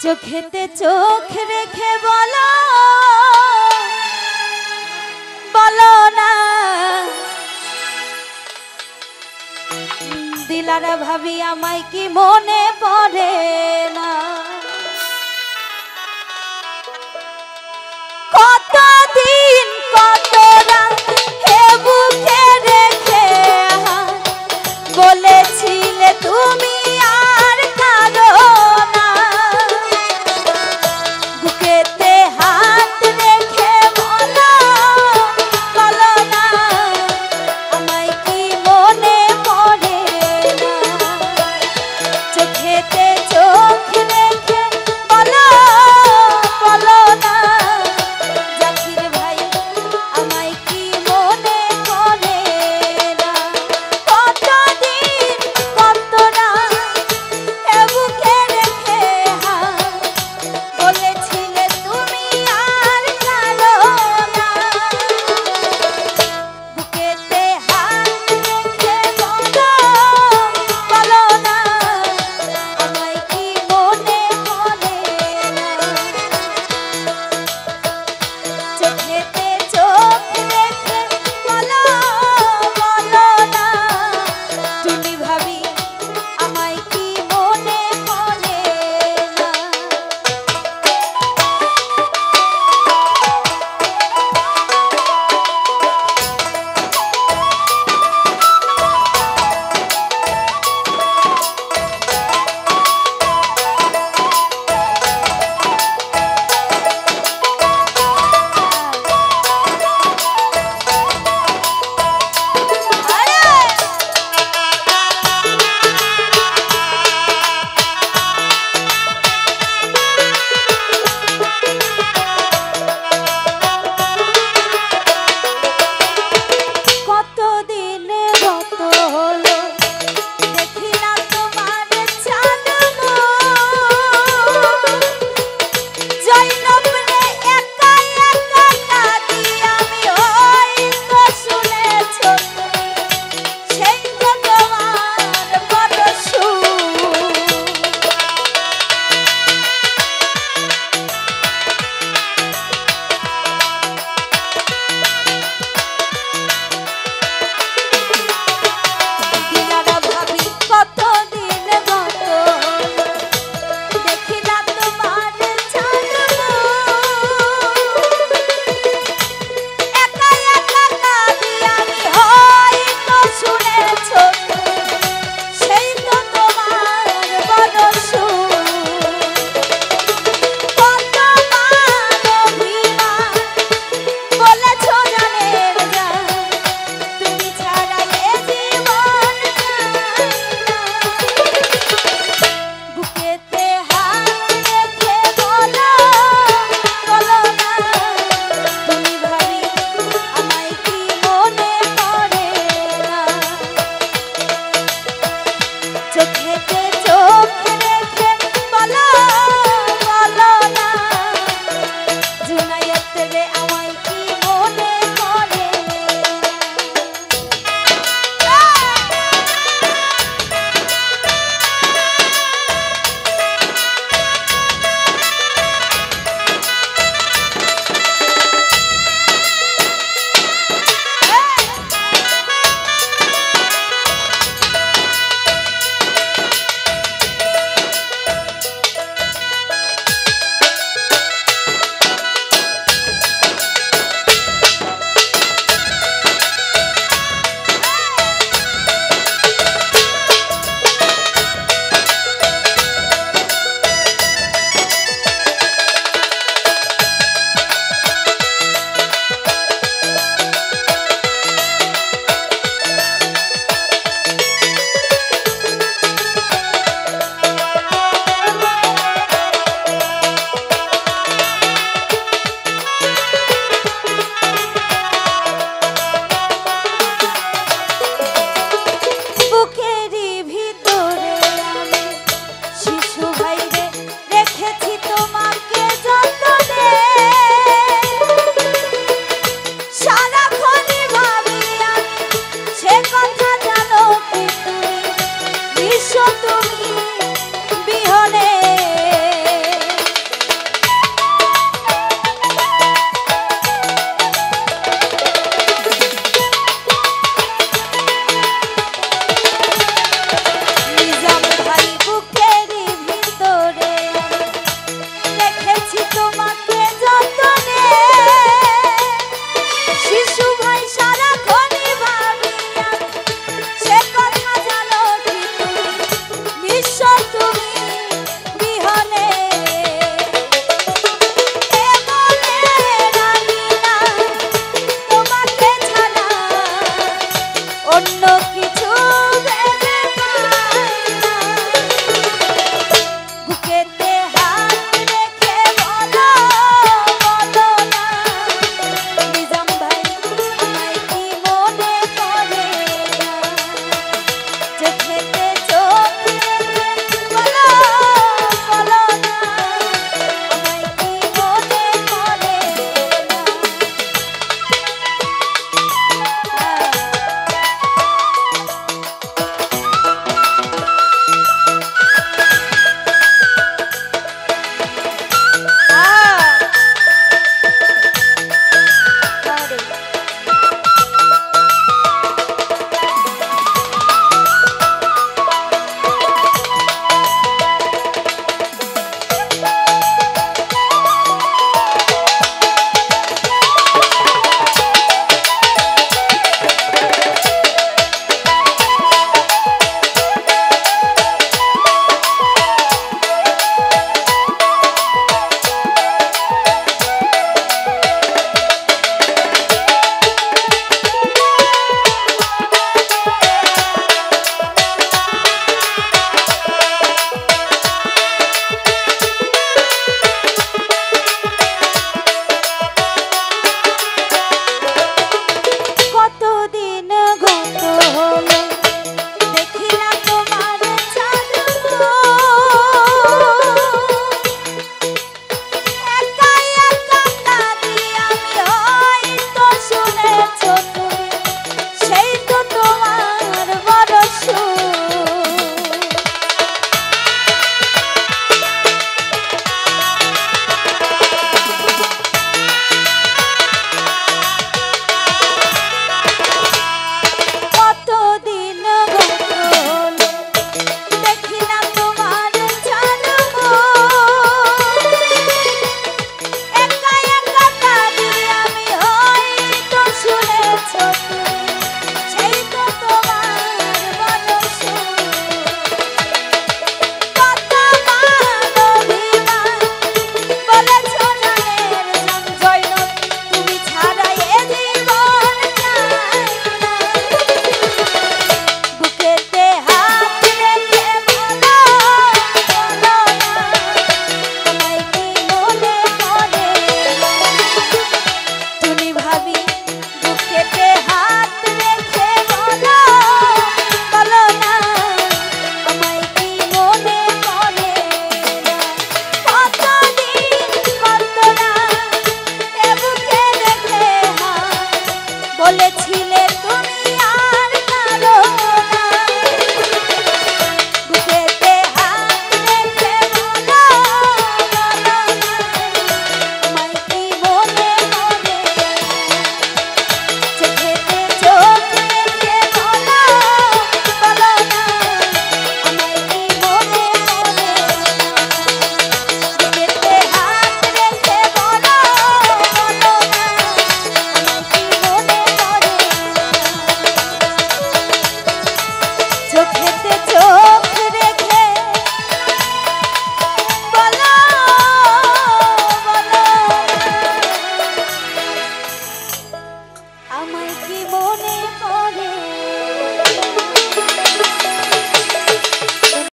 চোখেতে চোখ রেখে বলো বলো না দিলারা ভাবি আমায় কি মনে পড়ে না কতদিন কত রাত হে বুকে রেখে বলেছিলে তুমি আর কাঁদো না বুকেতে হাত রেখে বলো বলো না আমায় কি মনে পড়ে না চোখেতে চোখ রেখে বলো বলো না জাকির ভাই আমায় কি মনে পড়ে না কতদিন কত রাত এ বুকে রেখে বলেছিলে তুমি আর কাঁদো না বুকেতে হাত রেখে বলো বলো না আমায় কি মনে পড়ে না চোখেতে চোখ রেখে বলো বলো না টুনি ভাবি আমায় কি মনে পড়ে না কতদিন গত হলো দেখি না তোমার চাঁদমো জৈনব রে একা একা কাঁদি আমি ওই তো শুনেছ তুমি সেই তো তোমার বড় সুর দিলারা ভাবি কতদিন গত দেখি না তোমার চাঁদমো একা একা কাঁদি আমি হয়তো শুনেছ তুমি সেই তো তোমার বড় সুর কতবার অভিমান বলেছ জানের জান তুমি ছাড়া এ জীবন বুকেতে হাত রেখে বলো বলো না তুমি ভাবি আমায় কি মনে পড়ে না চোখেতে চোখ রেখে বলো বলো না জুনায়েত রে আমায় কি মনে পড়ে বুকেরই ভিতরে আমি শিশু ভাইরে রেখেছি তোমাকে যতনে সারাক্ষণই ভাবি আমি সে কথা জানো কি তুমি বিশ্ব